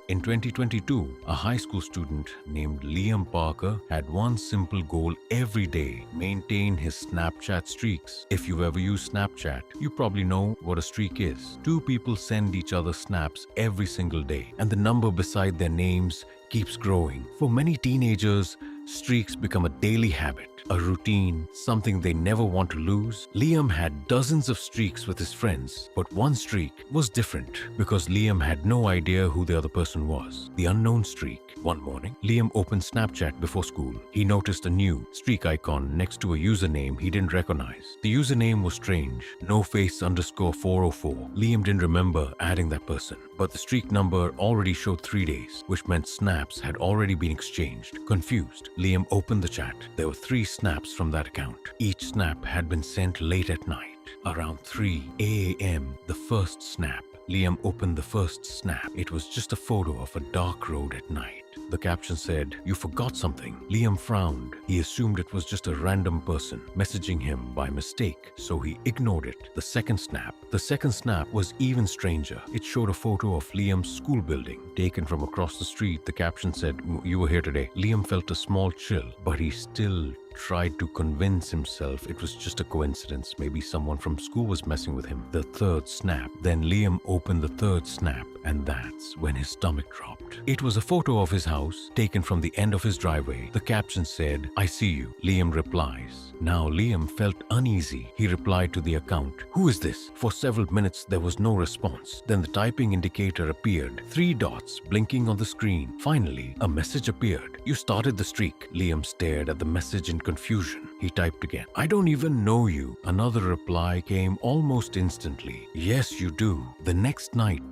In 2022, a high school student named Liam Parker had one simple goal every day: maintain his Snapchat streaks. If you've ever used Snapchat, you probably know what a streak is. Two people send each other snaps every single day, and the number beside their names keeps growing. For many teenagers, streaks become a daily habit, a routine, something they never want to lose. Liam had dozens of streaks with his friends, but one streak was different because Liam had no idea who the other person was. The unknown streak. One morning, Liam opened Snapchat before school. He noticed a new streak icon next to a username he didn't recognize. The username was strange, noface_404. Liam didn't remember adding that person, but the streak number already showed 3 days, which meant snaps had already been exchanged. Confused, Liam opened the chat. There were 3 snaps from that account. Each snap had been sent late at night. Around 3 a.m., the first snap. Liam opened the first snap. It was just a photo of a dark road at night. The caption said, "You forgot something." Liam frowned. He assumed it was just a random person messaging him by mistake, so he ignored it. The second snap was even stranger. It showed a photo of Liam's school building, taken from across the street. The caption said, "You were here today." Liam felt a small chill, but he still tried to convince himself it was just a coincidence. Maybe someone from school was messing with him. The third snap. Then Liam opened the third snap, and that's when his stomach dropped. It was a photo of his house, taken from the end of his driveway. The caption said, "I see you." Liam replies. Now Liam felt uneasy. He replied to the account, "Who is this?" For several minutes there was no response. Then the typing indicator appeared, 3 dots blinking on the screen. Finally, a message appeared. "You started the streak." Liam stared at the message in confusion. He typed again, "I don't even know you." Another reply came almost instantly. "Yes, you do." The next night,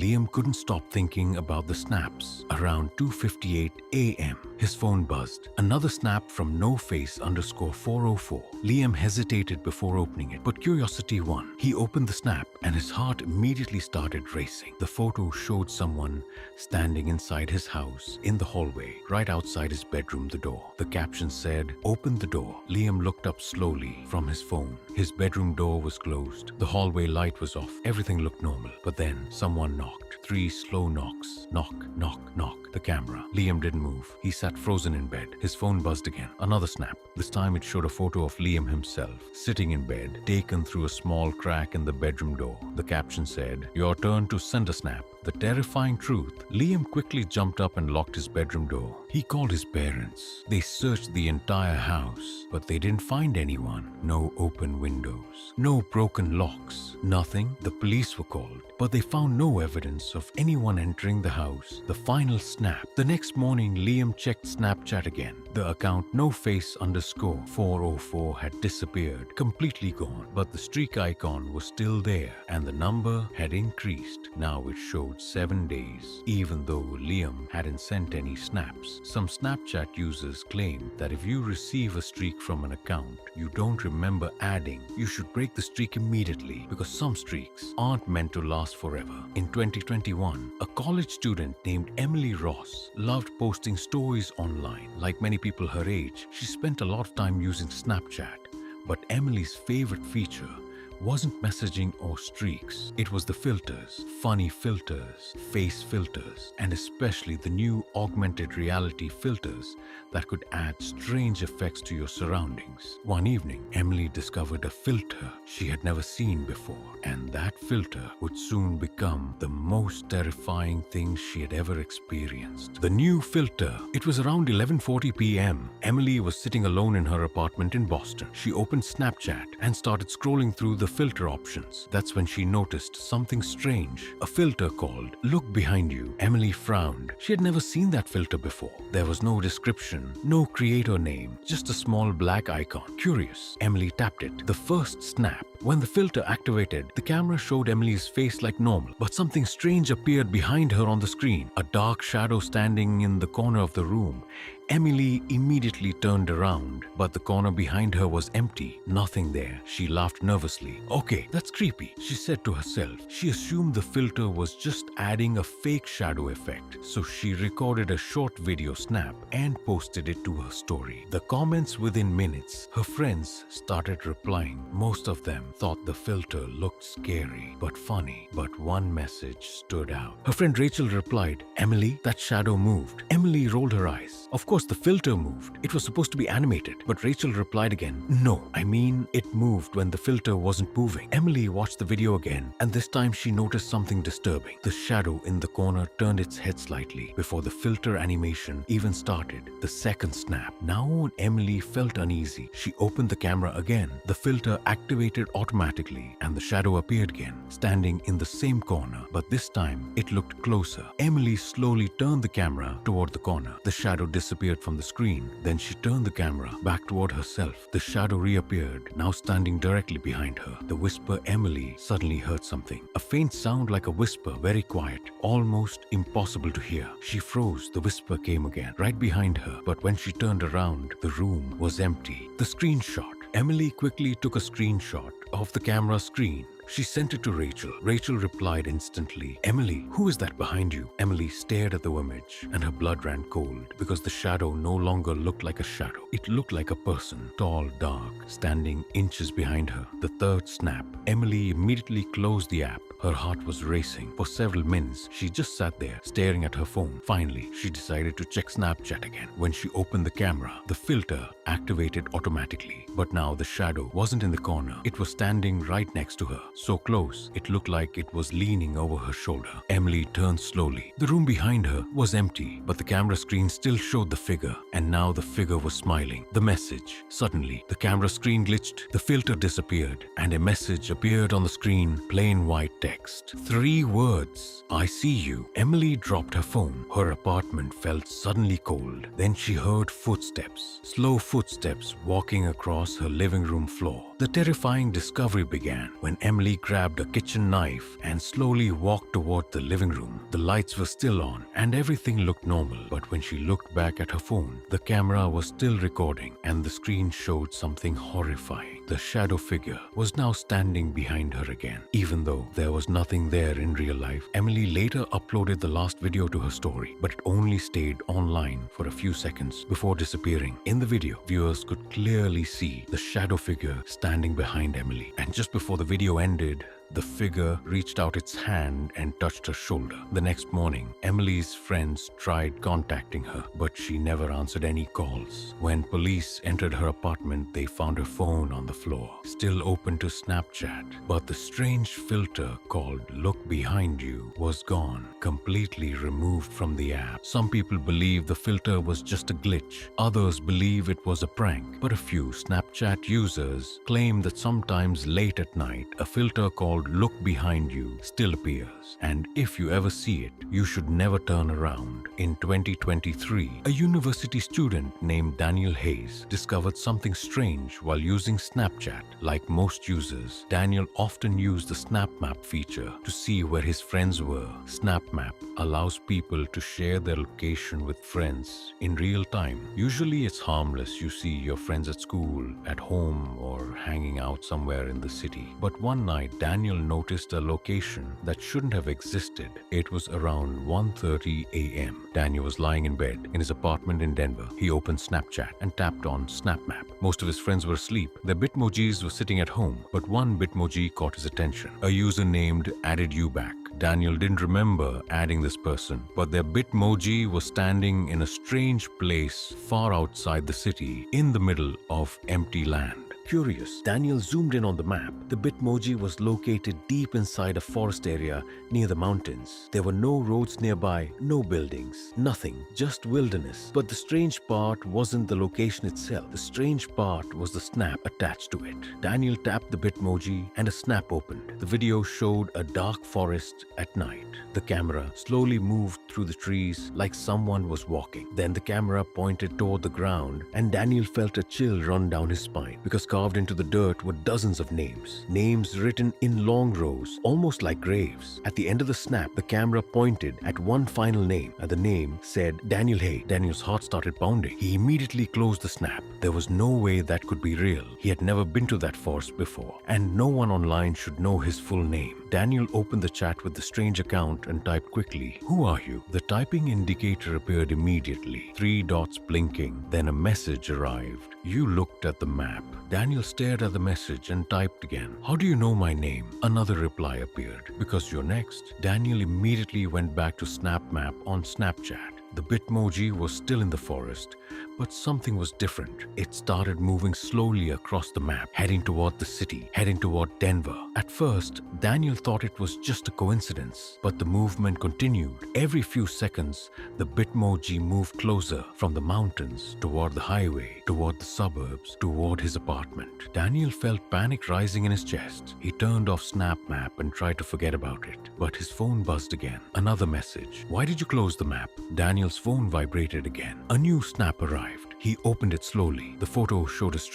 Liam couldn't stop thinking about the snaps. Around 2:58 a.m., his phone buzzed. Another snap from noface_404. Liam hesitated before opening it, but curiosity won. He opened the snap and his heart immediately started racing. The photo showed someone standing inside his house in the hallway, right outside his bedroom, the door. The caption said, "Open the door." Liam looked up slowly from his phone. His bedroom door was closed. The hallway light was off. Everything looked normal. But then someone knocked. 3 slow knocks. Knock, knock, knock. The camera. Liam didn't move. He sat frozen in bed. His phone buzzed again. Another snap. This time it showed a photo of Liam himself, sitting in bed, taken through a small crack in the bedroom door. The caption said, "Your turn to send a snap." The terrifying truth. Liam quickly jumped up and locked his bedroom door. He called his parents. They searched the entire house, but they didn't find anyone. No open windows, no broken locks, nothing. The police were called, but they found no evidence of anyone entering the house. The final snap. The next morning, Liam checked Snapchat again. The account noface_404 had disappeared, completely gone, but the streak icon was still there, and the number had increased. Now it showed 7 days, even though Liam hadn't sent any snaps. Some Snapchat users claim that if you receive a streak from an account you don't remember adding, you should break the streak immediately, because some streaks aren't meant to last forever. In 2021, a college student named Emily Ross loved posting stories online. Like many people her age, she spent a lot of time using Snapchat. But Emily's favorite feature wasn't messaging or streaks. It was the filters, funny filters, face filters, and especially the new augmented reality filters that could add strange effects to your surroundings. One evening, Emily discovered a filter she had never seen before, and that filter would soon become the most terrifying thing she had ever experienced. The new filter. It was around 11:40 p.m. Emily was sitting alone in her apartment in Boston. She opened Snapchat and started scrolling through the filter options. That's when she noticed something strange. A filter called "Look Behind You." Emily frowned. She had never seen that filter before. There was no description, no creator name, just a small black icon. Curious, Emily tapped it. The first snap. When the filter activated, the camera showed Emily's face like normal, but something strange appeared behind her on the screen. A dark shadow standing in the corner of the room. Emily immediately turned around, but the corner behind her was empty. Nothing there. She laughed nervously. Okay, that's creepy, she said to herself. She assumed the filter was just adding a fake shadow effect, so she recorded a short video snap and posted it to her story. The comments within minutes, her friends started replying. Most of them thought the filter looked scary but funny, but one message stood out. Her friend Rachel replied, "Emily, that shadow moved." Emily rolled her eyes. Of course, the filter moved. It was supposed to be animated. But Rachel replied again, "No, I mean it moved when the filter wasn't moving." Emily watched the video again, and this time she noticed something disturbing. The shadow in the corner turned its head slightly before the filter animation even started. The second snap. Now Emily felt uneasy. She opened the camera again. The filter activated automatically, and the shadow appeared again, standing in the same corner, but this time it looked closer. Emily slowly turned the camera toward the corner. The shadow disappeared from the screen. Then she turned the camera back toward herself. The shadow reappeared, now standing directly behind her. The whisper Emily suddenly heard something. A faint sound like a whisper, very quiet, almost impossible to hear. She froze. The whisper came again, right behind her, but when she turned around, the room was empty. The screenshot. Emily quickly took a screenshot of the camera screen. She sent it to Rachel. Rachel replied instantly, "Emily, who is that behind you?" Emily stared at the image and her blood ran cold because the shadow no longer looked like a shadow. It looked like a person, tall, dark, standing inches behind her. The third snap. Emily immediately closed the app. Her heart was racing. For several minutes, she just sat there, staring at her phone. Finally, she decided to check Snapchat again. When she opened the camera, the filter activated automatically. But now the shadow wasn't in the corner. It was standing right next to her. So close, it looked like it was leaning over her shoulder. Emily turned slowly. The room behind her was empty, but the camera screen still showed the figure, and now the figure was smiling. The message. Suddenly, the camera screen glitched, the filter disappeared, and a message appeared on the screen, plain white text. 3 words. "I see you." Emily dropped her phone. Her apartment felt suddenly cold. Then she heard footsteps, slow footsteps walking across her living room floor. The terrifying discovery began when Emily grabbed a kitchen knife and slowly walked toward the living room. The lights were still on and everything looked normal, but when she looked back at her phone, the camera was still recording and the screen showed something horrifying. The shadow figure was now standing behind her again. Even though there was nothing there in real life, Emily later uploaded the last video to her story, but it only stayed online for a few seconds before disappearing. In the video, viewers could clearly see the shadow figure standing behind Emily, and just before the video ended, the figure reached out its hand and touched her shoulder. The next morning, Emily's friends tried contacting her, but she never answered any calls. When police entered her apartment, they found her phone on the floor, still open to Snapchat. But the strange filter called "Look Behind You" was gone, completely removed from the app. Some people believe the filter was just a glitch. Others believe it was a prank. But a few Snapchat users claim that sometimes late at night, a filter called "Look Behind You" still appears, and if you ever see it, you should never turn around. In 2023, a university student named Daniel Hayes discovered something strange while using Snapchat. Like most users, Daniel often used the Snap Map feature to see where his friends were. Snap Map allows people to share their location with friends in real time. Usually it's harmless. You see your friends at school, at home, or hanging out somewhere in the city. But one night, Daniel noticed a location that shouldn't have existed. It was around 1:30 a.m. Daniel was lying in bed in his apartment in Denver. He opened Snapchat and tapped on Snap Map. Most of his friends were asleep. Their Bitmojis were sitting at home, but one Bitmoji caught his attention. A user named Added You Back. Daniel didn't remember adding this person, but their Bitmoji was standing in a strange place far outside the city, in the middle of empty land. Curious, Daniel zoomed in on the map. The Bitmoji was located deep inside a forest area near the mountains. There were no roads nearby, no buildings, nothing, just wilderness. But the strange part wasn't the location itself. The strange part was the snap attached to it. Daniel tapped the Bitmoji and a snap opened. The video showed a dark forest at night. The camera slowly moved through the trees like someone was walking. Then the camera pointed toward the ground and Daniel felt a chill run down his spine because carved into the dirt were dozens of names. Names written in long rows, almost like graves. At the end of the snap, the camera pointed at one final name, and the name said Daniel Hay. Daniel's heart started pounding. He immediately closed the snap. There was no way that could be real. He had never been to that forest before, and no one online should know his full name. Daniel opened the chat with the strange account and typed quickly, "Who are you?" The typing indicator appeared immediately, 3 dots blinking. Then a message arrived. "You looked at the map." Daniel stared at the message and typed again, "How do you know my name?" Another reply appeared, "Because you're next." Daniel immediately went back to Snap Map on Snapchat. The Bitmoji was still in the forest, but something was different. It started moving slowly across the map, heading toward the city, heading toward Denver. At first, Daniel thought it was just a coincidence, but the movement continued. Every few seconds, the Bitmoji moved closer from the mountains toward the highway, toward the suburbs, toward his apartment. Daniel felt panic rising in his chest. He turned off Snap Map and tried to forget about it, but his phone buzzed again. Another message. "Why did you close the map?" Daniel's phone vibrated again. A new snap arrived. He opened it slowly. The photo showed a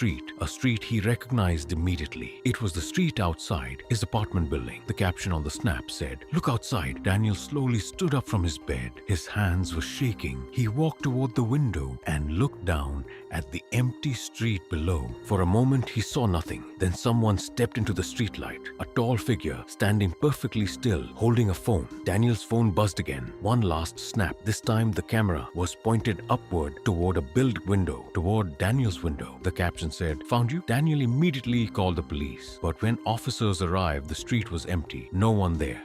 street he recognized immediately. It was the street outside his apartment building. The caption on the snap said, "Look outside." Daniel slowly stood up from his bed. His hands were shaking. He walked toward the window and looked down at the empty street below. For a moment, he saw nothing. Then someone stepped into the streetlight. A tall figure standing perfectly still, holding a phone. Daniel's phone buzzed again. One last snap. This time, the camera was pointed upward toward a built window, toward Daniel's window. The caption said, "Found you?" Daniel immediately called the police. But when officers arrived, the street was empty. No one there.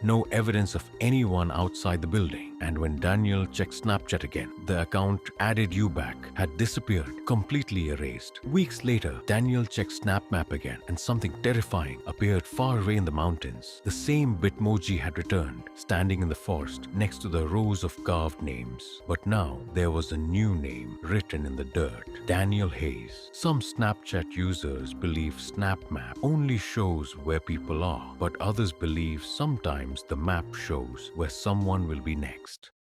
No evidence of anyone outside the building. And when Daniel checked Snapchat again, the account "added you back" had disappeared, completely erased. Weeks later, Daniel checked SnapMap again, and something terrifying appeared far away in the mountains. The same Bitmoji had returned, standing in the forest next to the rows of carved names. But now there was a new name written in the dirt: Daniel Hayes. Some Snapchat users believe SnapMap only shows where people are, but others believe sometimes the map shows where someone will be next.